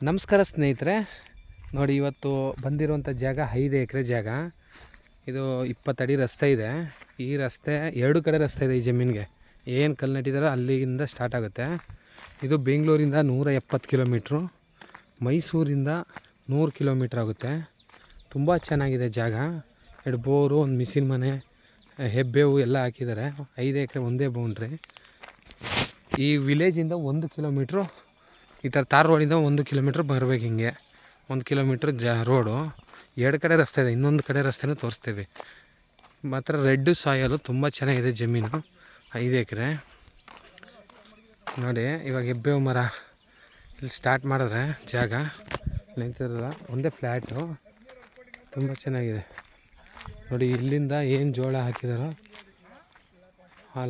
ನಮಸ್ಕಾರ ಸ್ನೇಹಿತರೆ, ನೋಡಿ ಇವತ್ತು ಬಂದಿರುವಂಥ ಜಾಗ 5 ಎಕರೆ ಜಾಗ. ಇದು 20 ಅಡಿ ರಸ್ತೆ ಇದೆ. ಈ ರಸ್ತೆ 2 ಕಡೆ ರಸ್ತೆ ಇದೆ. ಈ ಜಮೀನಿಗೆ ಏನು ಕಲ್ಲು ನೆಟ್ಟಿದಾರೋ ಅಲ್ಲಿಂದ ಸ್ಟಾರ್ಟ್ ಆಗುತ್ತೆ. ಇದು ಬೆಂಗಳೂರಿಂದ 170 ಕಿಲೋಮೀಟ್ರು, ಮೈಸೂರಿಂದ 100 ಕಿಲೋಮೀಟ್ರ್ ಆಗುತ್ತೆ. ತುಂಬ ಚೆನ್ನಾಗಿದೆ ಜಾಗ. 2 ಬೋರು, ಒಂದು ಮಿಷಿನ್ ಮನೆ, ಹೆಬ್ಬೇವು ಎಲ್ಲ ಹಾಕಿದ್ದಾರೆ. 5 ಎಕರೆ ಒಂದೇ ಬೌಂಡ್ರಿ. ಈ ವಿಲೇಜಿಂದ 1 ಕಿಲೋಮೀಟ್ರು ಈ ಥರ ತಾರ್ ರೋಡಿಂದ 1 ಕಿಲೋಮೀಟ್ರ್ ಬರಬೇಕು. ಹಿಂಗೆ 1 ಕಿಲೋಮೀಟ್ರ್ ರೋಡು, 2 ಕಡೆ ರಸ್ತೆ ಇದೆ. ಇನ್ನೊಂದು ಕಡೆ ರಸ್ತೆನೂ ತೋರಿಸ್ತೀವಿ. ಮಾತ್ರ ರೆಡ್ ಸಾಯಲು ತುಂಬ ಚೆನ್ನಾಗಿದೆ ಜಮೀನು. 5 ಎಕರೆ ನೋಡಿ. ಇವಾಗ ಹೆಬ್ಬೇವು ಮರ ಇಲ್ಲಿ ಸ್ಟಾರ್ಟ್ ಮಾಡಿದ್ರೆ ಜಾಗ ನಿಂತಿರಲ್ಲ, ಒಂದೇ ಫ್ಲ್ಯಾಟು, ತುಂಬ ಚೆನ್ನಾಗಿದೆ ನೋಡಿ. ಇಲ್ಲಿಂದ ಏನು ಜೋಳ ಹಾಕಿದಾರೋ ಆ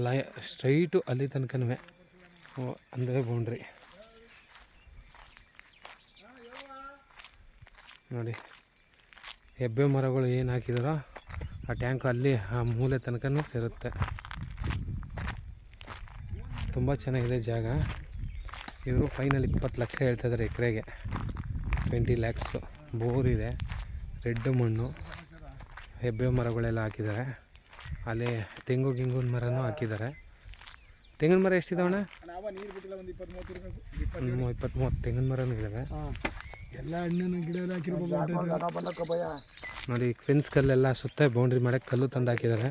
ಸ್ಟ್ರೈಟು ಅಲ್ಲಿ ತನಕನೂ ಅಂದರೆ ಬೌಂಡ್ರಿ ನೋಡಿ. ಹೆಬ್ಬೆ ಮರಗಳು ಏನು ಹಾಕಿದಾರೋ ಆ ಟ್ಯಾಂಕು ಅಲ್ಲಿ ಆ ಮೂಲೆ ತನಕನೂ ಸೇರುತ್ತೆ. ತುಂಬ ಚೆನ್ನಾಗಿದೆ ಜಾಗ. ಇವರು ಫೈನಲ್ 20 ಲಕ್ಷ ಹೇಳ್ತಾಯಿದ್ದಾರೆ ಎಕರೆಗೆ, 20 ಲ್ಯಾಕ್ಸು. ಬೋರಿದೆ, ರೆಡ್ ಮಣ್ಣು, ಹೆಬ್ಬೆ ಮರಗಳೆಲ್ಲ ಹಾಕಿದ್ದಾರೆ. ಅಲ್ಲಿ ತೆಂಗಿನ ಮರನೂ ಹಾಕಿದ್ದಾರೆ. ತೆಂಗಿನ ಮರ ಎಷ್ಟಿದಾವಣ್ಣ? 20-30 ತೆಂಗಿನ ಮರನೂ ಇದ್ದಾವೆ. ಎಲ್ಲ ಹಣ್ಣಿನ ಗಿಡ ಎಲ್ಲ ಹಾಕಿರ್ಬೋದು ನೋಡಿ. ಫೆನ್ಸ್ ಕಲ್ಲೆಲ್ಲ ಸುತ್ತ ಬೌಂಡ್ರಿ ಮಾಡೋಕ್ಕೆ ಕಲ್ಲು ತಂದು ಹಾಕಿದ್ದಾರೆ.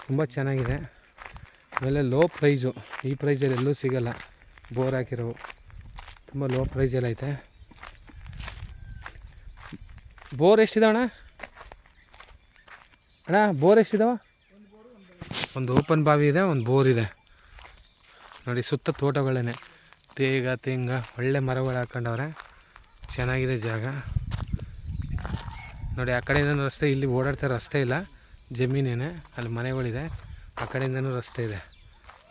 ತುಂಬ ಚೆನ್ನಾಗಿದೆ. ಆಮೇಲೆ ಲೋ ಪ್ರೈಸು, ಈ ಪ್ರೈಸಲ್ಲಿ ಎಲ್ಲೂ ಸಿಗೋಲ್ಲ. ಬೋರ್ ಹಾಕಿರೋವು ತುಂಬ ಲೋ ಪ್ರೈಸಲ್ಲಿ ಐತೆ. ಬೋರ್ ಎಷ್ಟಿದಾವಣ್ಣ? ಅಣ್ಣ ಬೋರ್ ಎಷ್ಟಿದಾವ? ಒಂದು ಓಪನ್ ಬಾವಿ ಇದೆ, ಒಂದು ಬೋರ್ ಇದೆ ನೋಡಿ. ಸುತ್ತ ತೋಟಗಳೇ, ತೆಂಗ ಒಳ್ಳೆ ಮರಗಳು ಹಾಕೊಂಡವ್ರೆ. ಚೆನ್ನಾಗಿದೆ ಜಾಗ ನೋಡಿ. ಆ ಕಡೆಯಿಂದನೂ ರಸ್ತೆ, ಇಲ್ಲಿ ಓಡಾಡ್ತಾ ರಸ್ತೆ ಇಲ್ಲ, ಜಮೀನೇನೆ. ಅಲ್ಲಿ ಮನೆಗಳಿದೆ. ಆ ಕಡೆಯಿಂದನೂ ರಸ್ತೆ ಇದೆ,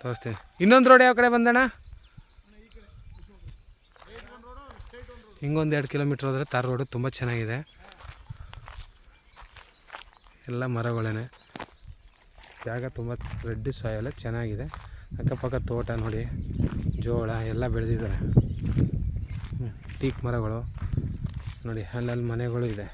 ತೋರಿಸ್ತೀನಿ. ಇನ್ನೊಂದು ರೋಡ್ ಯಾವ ಕಡೆ ಬಂದಣ್ಣ? ಹಿಂಗೊಂದು 2 ಕಿಲೋಮೀಟ್ರ್ ಹೋದರೆ ತಾರ್ ರೋಡು. ತುಂಬ ಚೆನ್ನಾಗಿದೆ, ಎಲ್ಲ ಮರಗಳೇ. ಜಾಗ ತುಂಬ ರೆಡ್ ಸಾಯಲ್ಲ, ಚೆನ್ನಾಗಿದೆ. ಅಕ್ಕಪಕ್ಕ ತೋಟ ನೋಡಿ, ಜೋಳ ಎಲ್ಲ ಬೆಳೆದಿದ್ದಾರೆ. ಟೀಕ್ ಮರಗಳು ನೋಡಿ, ಅಲ್ಲಲ್ಲಿ ಮನೆಗಳು ಇದೆ.